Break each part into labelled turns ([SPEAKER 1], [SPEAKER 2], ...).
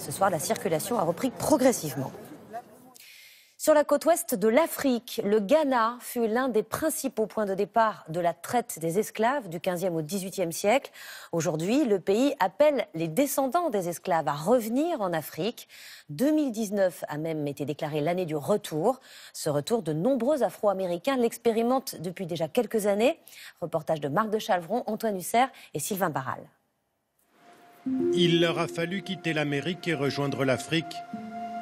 [SPEAKER 1] Ce soir, la circulation a repris progressivement. Sur la côte ouest de l'Afrique, le Ghana fut l'un des principaux points de départ de la traite des esclaves du XVe au XVIIIe siècle. Aujourd'hui, le pays appelle les descendants des esclaves à revenir en Afrique. 2019 a même été déclaré l'année du retour. Ce retour, de nombreux Afro-Américains l'expérimentent depuis déjà quelques années. Reportage de Marc de Chalvron, Antoine Husser et Sylvain Barral.
[SPEAKER 2] Il leur a fallu quitter l'Amérique et rejoindre l'Afrique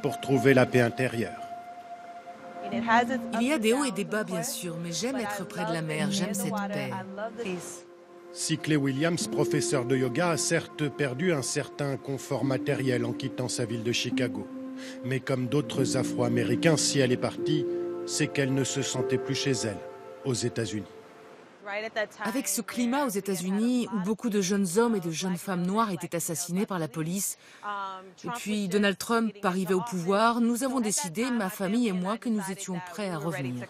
[SPEAKER 2] pour trouver la paix intérieure.
[SPEAKER 3] Il y a des hauts et des bas, bien sûr, mais j'aime être près de la mer, j'aime cette paix.
[SPEAKER 2] Cyclé Williams, professeur de yoga, a certes perdu un certain confort matériel en quittant sa ville de Chicago. Mais comme d'autres Afro-Américains, si elle est partie, c'est qu'elle ne se sentait plus chez elle, aux États-Unis.
[SPEAKER 3] Avec ce climat aux États-Unis, où beaucoup de jeunes hommes et de jeunes femmes noires étaient assassinés par la police, et puis Donald Trump arrivait au pouvoir, nous avons décidé, ma famille et moi, que nous étions prêts à revenir.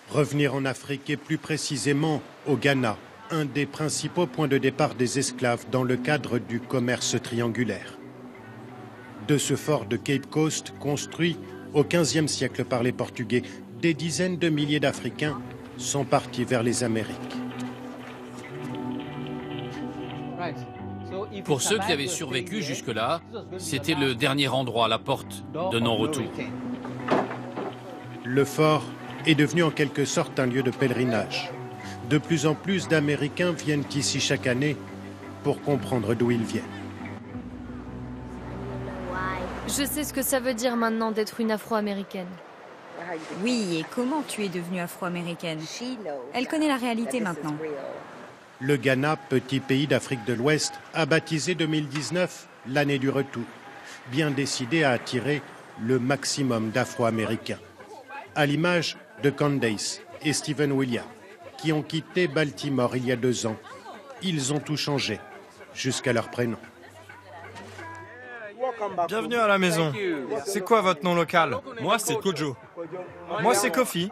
[SPEAKER 2] Revenir en Afrique et plus précisément au Ghana, un des principaux points de départ des esclaves dans le cadre du commerce triangulaire. De ce fort de Cape Coast, construit au XVe siècle par les Portugais, des dizaines de milliers d'Africains sont partis vers les Amériques.
[SPEAKER 4] Pour ceux qui avaient survécu jusque-là, c'était le dernier endroit, la porte de non-retour.
[SPEAKER 2] Le fort est devenu en quelque sorte un lieu de pèlerinage. De plus en plus d'Américains viennent ici chaque année pour comprendre d'où ils viennent.
[SPEAKER 5] Je sais ce que ça veut dire maintenant d'être une Afro-Américaine.
[SPEAKER 6] Oui, et comment tu es devenue afro-américaine? Elle connaît la réalité maintenant.
[SPEAKER 2] Le Ghana, petit pays d'Afrique de l'Ouest, a baptisé 2019 l'année du retour, bien décidé à attirer le maximum d'Afro-Américains. À l'image de Candace et Stephen Williams, qui ont quitté Baltimore il y a 2 ans. Ils ont tout changé, jusqu'à leur prénom.
[SPEAKER 7] Bienvenue à la maison. C'est quoi votre nom local? Moi, c'est Kojo. Moi, c'est Kofi.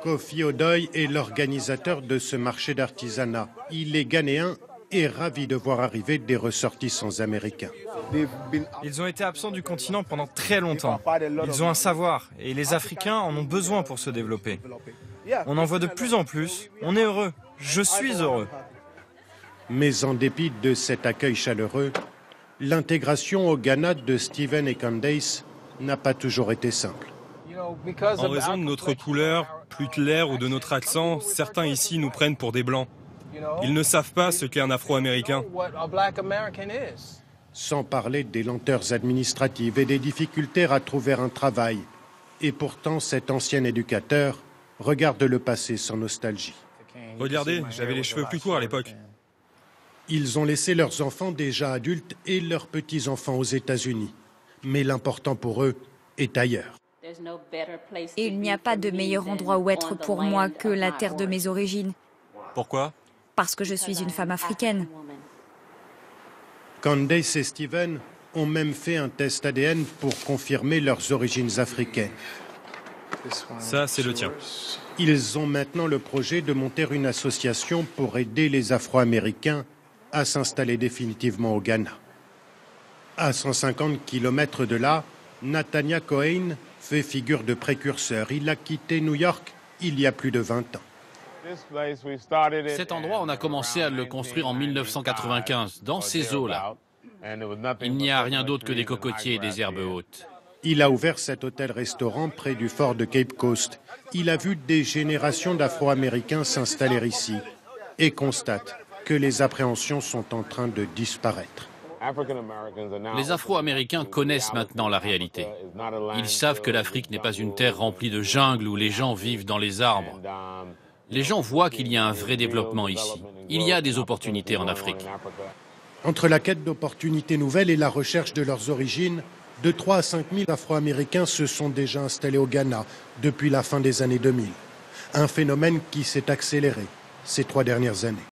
[SPEAKER 2] Kofi Odoy est l'organisateur de ce marché d'artisanat. Il est ghanéen et ravi de voir arriver des ressortissants américains.
[SPEAKER 7] Ils ont été absents du continent pendant très longtemps. Ils ont un savoir et les Africains en ont besoin pour se développer. On en voit de plus en plus. On est heureux. Je suis heureux.
[SPEAKER 2] Mais en dépit de cet accueil chaleureux, l'intégration au Ghana de Stephen et Candace n'a pas toujours été simple.
[SPEAKER 8] En raison de notre couleur, plus claire ou de notre accent, certains ici nous prennent pour des blancs. Ils ne savent pas ce qu'est un Afro-Américain.
[SPEAKER 2] Sans parler des lenteurs administratives et des difficultés à trouver un travail. Et pourtant, cet ancien éducateur regarde le passé sans nostalgie.
[SPEAKER 8] Regardez, j'avais les cheveux plus courts à l'époque.
[SPEAKER 2] Ils ont laissé leurs enfants déjà adultes et leurs petits-enfants aux États-Unis. Mais l'important pour eux est ailleurs.
[SPEAKER 6] Et il n'y a pas de meilleur endroit où être pour moi que la terre de mes origines.
[SPEAKER 8] Pourquoi?
[SPEAKER 6] Parce que je suis une femme africaine.
[SPEAKER 2] Candace et Stephen ont même fait un test ADN pour confirmer leurs origines africaines.
[SPEAKER 8] Ça, c'est le tien.
[SPEAKER 2] Ils ont maintenant le projet de monter une association pour aider les Afro-Américains à s'installer définitivement au Ghana. À 150 km de là, Nathania Cohen fait figure de précurseur. Il a quitté New York il y a plus de 20 ans.
[SPEAKER 4] Cet endroit, on a commencé à le construire en 1995, dans ces eaux-là. Il n'y a rien d'autre que des cocotiers et des herbes hautes.
[SPEAKER 2] Il a ouvert cet hôtel-restaurant près du fort de Cape Coast. Il a vu des générations d'Afro-Américains s'installer ici et constate que les appréhensions sont en train de disparaître.
[SPEAKER 4] Les Afro-Américains connaissent maintenant la réalité. Ils savent que l'Afrique n'est pas une terre remplie de jungle où les gens vivent dans les arbres. Les gens voient qu'il y a un vrai développement ici. Il y a des opportunités en Afrique.
[SPEAKER 2] Entre la quête d'opportunités nouvelles et la recherche de leurs origines, de 3 à 5 000 Afro-Américains se sont déjà installés au Ghana depuis la fin des années 2000. Un phénomène qui s'est accéléré ces 3 dernières années.